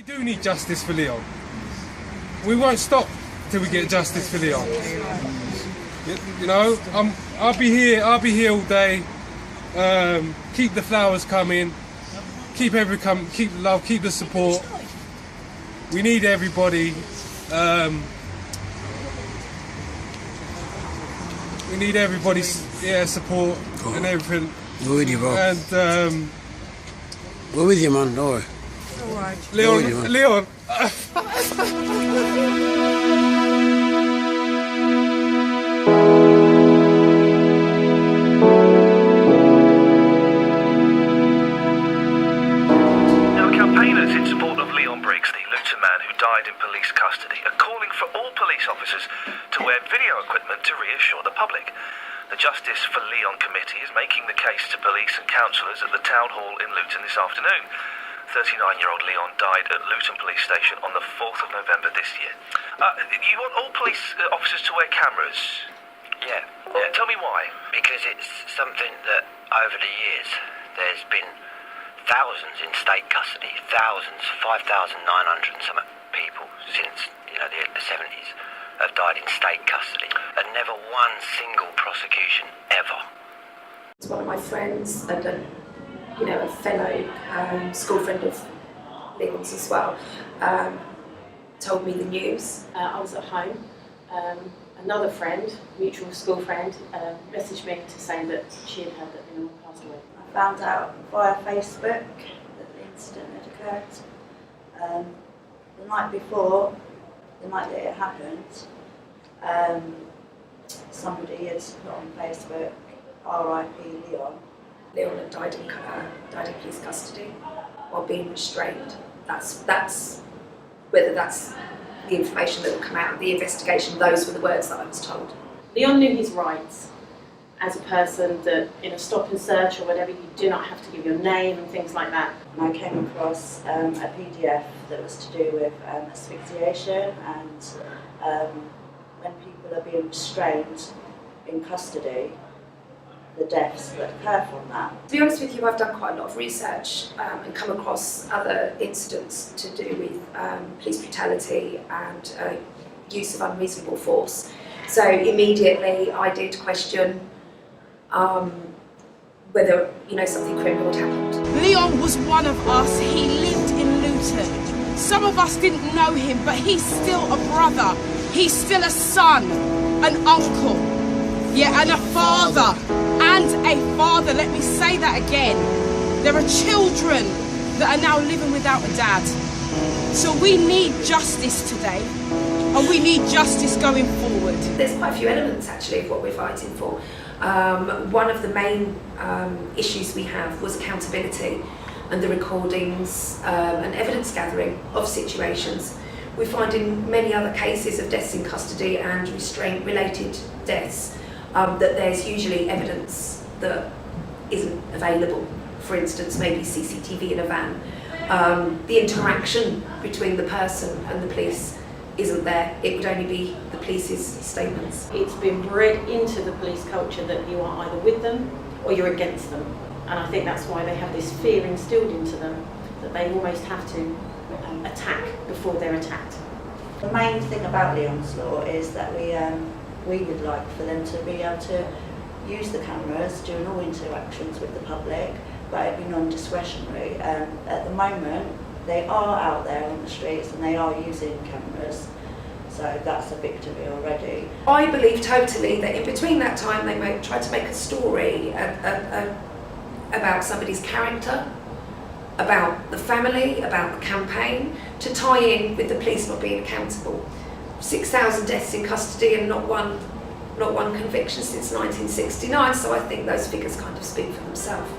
do need justice for Leon. We won't stop till we get justice for Leon. You know, I'll be here all day. Keep the flowers coming. Keep the love. Keep the support. We need everybody. We need everybody's support and everything. We're with you, bro. And we're with you, man. Don't worry. All right. Leon. Campaigners in support of Leon Briggs, the Luton man who died in police custody, are calling for all police officers to wear video equipment to reassure the public. The Justice for Leon Committee is making the case to police and councillors at the Town Hall in Luton this afternoon. 39-year-old Leon died at Luton Police Station on the 4th of November this year. You want all police officers to wear cameras? Yeah. Tell me why. Because it's something that over the years there's been thousands in state custody, thousands, 5,900 and some people since, the 70s have died in state custody, and never one single prosecution ever. It's one of my friends and a fellow school friend of Leon's as well, told me the news. I was at home. Another friend, mutual school friend, messaged me to say that she had heard that Leon passed away. I found out via Facebook that the incident had occurred. The night before, the night that it happened, somebody had put on Facebook, R.I.P. Leon. Leon had died in police custody while being restrained. That's whether that's the information that will come out of the investigation. Those were the words that I was told. Leon knew his rights as a person, that in a stop and search or whatever, you do not have to give your name and things like that. And I came across a PDF that was to do with asphyxiation and when people are being restrained in custody, the deaths that occur from that. To be honest with you, I've done quite a lot of research and come across other incidents to do with police brutality and use of unreasonable force. So immediately I did question whether something criminal had happened. Leon was one of us. He lived in Luton. Some of us didn't know him, but he's still a brother. He's still a son, an uncle, and a father. And a father, let me say that again. There are children that are now living without a dad. So we need justice today, and we need justice going forward. There's quite a few elements actually of what we're fighting for. One of the main issues we have was accountability and the recordings and evidence gathering of situations. We find in many other cases of deaths in custody and restraint related deaths that there's usually evidence that isn't available. For instance, maybe CCTV in a van. The interaction between the person and the police isn't there. It would only be the police's statements. It's been bred into the police culture that you are either with them or you're against them. And I think that's why they have this fear instilled into them, that they almost have to attack before they're attacked. The main thing about Leon's Law is that we would like for them to be able to use the cameras during all interactions with the public, but it be non-discretionary. At the moment, they are out there on the streets and they are using cameras, so that's a victory already. I believe totally that in between that time they may try to make a story about somebody's character, about the family, about the campaign, to tie in with the police not being accountable. 6,000 deaths in custody and not one conviction since 1969, so I think those figures kind of speak for themselves.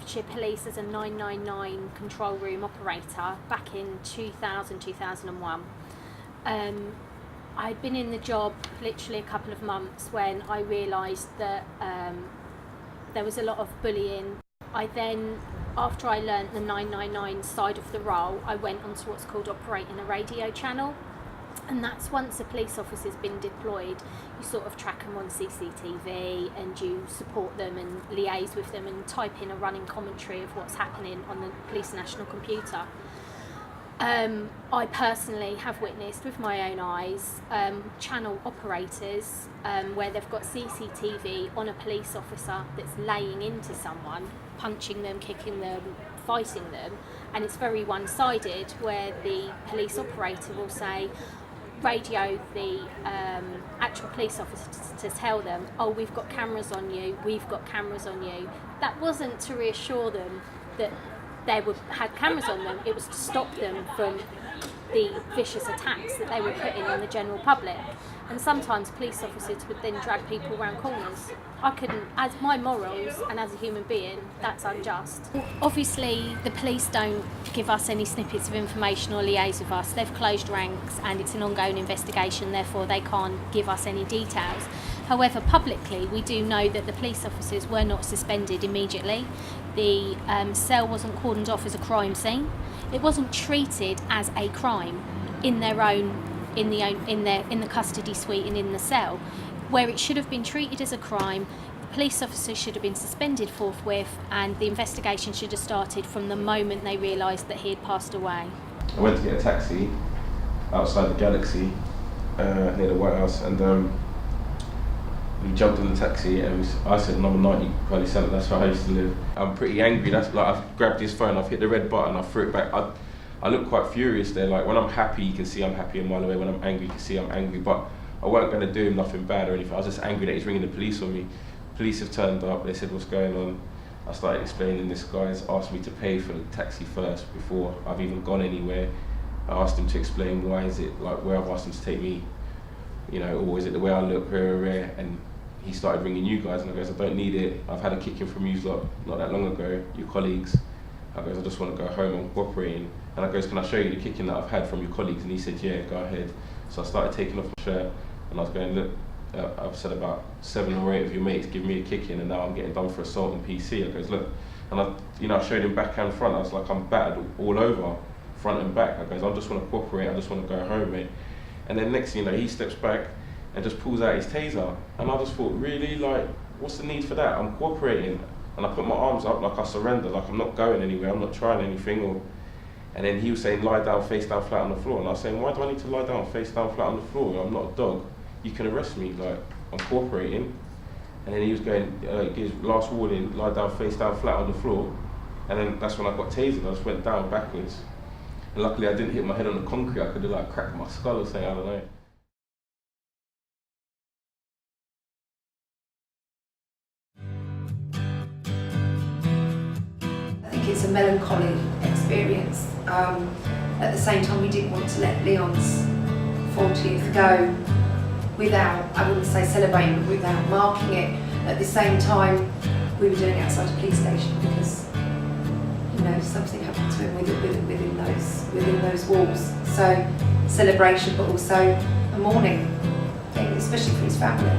Hertfordshire Police as a 999 control room operator back in 2001. I'd been in the job literally a couple of months when I realised that there was a lot of bullying. I then, after I learnt the 999 side of the role, I went on to what's called operating a radio channel. And that's once a police officer's been deployed, you sort of track them on CCTV and you support them and liaise with them and type in a running commentary of what's happening on the police national computer. I personally have witnessed with my own eyes channel operators where they've got CCTV on a police officer that's laying into someone, punching them, kicking them, fighting them, and it's very one-sided, where the police operator will say, radio the actual police officer to tell them, oh, we've got cameras on you, we've got cameras on you. That wasn't to reassure them that they had cameras on them, it was to stop them from the vicious attacks that they were putting on the general public. And sometimes police officers would then drag people around corners. I couldn't, as my morals and as a human being, that's unjust. Obviously, the police don't give us any snippets of information or liaise with us. They've closed ranks and it's an ongoing investigation, therefore they can't give us any details. However, publicly, we do know that the police officers were not suspended immediately. The cell wasn't cordoned off as a crime scene. It wasn't treated as a crime in their own, in the custody suite and in the cell. Where it should have been treated as a crime, the police officers should have been suspended forthwith, and the investigation should have started from the moment they realised that he had passed away. I went to get a taxi outside the Galaxy near the White House, and we jumped in the taxi and I said number 90 Pally Centre, that's where I used to live. I'm pretty angry, that's like I've grabbed his phone, I've hit the red button, I threw it back. I look quite furious there, like when I'm happy you can see I'm happy a mile away, when I'm angry you can see I'm angry, but I weren't going to do him nothing bad or anything. I was just angry that he's ringing the police on me. Police have turned up, they said what's going on. I started explaining, this guy's asked me to pay for the taxi first before I've even gone anywhere. I asked him to explain why is it, like where I've asked him to take me, you know, or is it the way I look, rare, and he started ringing you guys, and I goes, I don't need it. I've had a kicking from you lot not that long ago, your colleagues. I goes, I just want to go home, I'm cooperating. And I goes, can I show you the kicking that I've had from your colleagues? And he said, yeah, go ahead. So I started taking off my shirt, and I was going, look, I've said about 7 or 8 of your mates give me a kicking, and now I'm getting done for assault and PC. I goes, look, and I showed him back and front. I was like, I'm battered all over, front and back. I goes, I just want to cooperate, I just want to go home, mate. And then next thing you know, he steps back and just pulls out his taser. And I just thought, really, like, what's the need for that? I'm cooperating. And I put my arms up like I surrender, like I'm not going anywhere, I'm not trying anything. And then he was saying, lie down, face down, flat on the floor. And I was saying, why do I need to lie down, face down, flat on the floor? I'm not a dog. You can arrest me, like, I'm cooperating. And then he was going, his last warning, lie down, face down, flat on the floor. And then that's when I got tasered, I just went down backwards. And luckily I didn't hit my head on the concrete, I could have like cracked my skull or something, I don't know. It's a melancholy experience. At the same time, we didn't want to let Leon's 40th go without, I wouldn't say celebrating, but without marking it. At the same time, we were doing it outside a police station because, you know, something happened to him within those walls. So celebration, but also a mourning thing, especially for his family.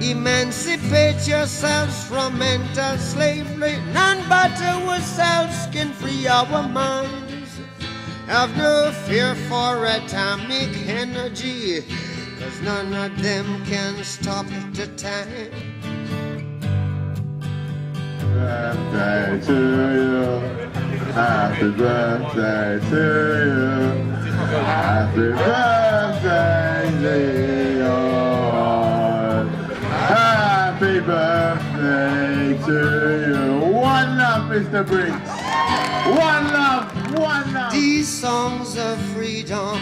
Emancipate yourselves from mental slavery. None but ourselves can free our minds. Have no fear for atomic energy, 'cause none of them can stop the time. Birthday to you. Happy birthday to you. Happy birthday, Leon. Happy birthday to you. One love, Mr. Briggs. One love, one love. These songs of freedom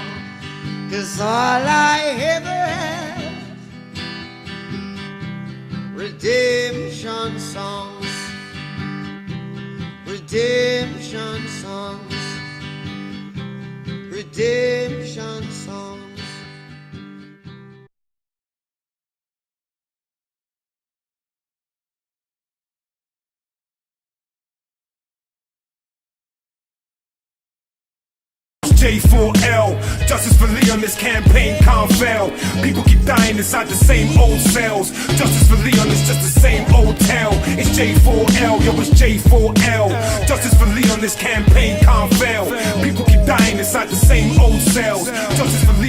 is all I ever had. Redemption songs. Redemption songs. Redemption songs. J4L. Justice for Leon, this campaign can't fail. People keep dying inside the same old cells. Justice for Leon is just the same old tale. It's J4L, yo, it's J4L. Justice for Leon, this campaign can't fail. People keep dying inside the same old cells. Justice for Leon.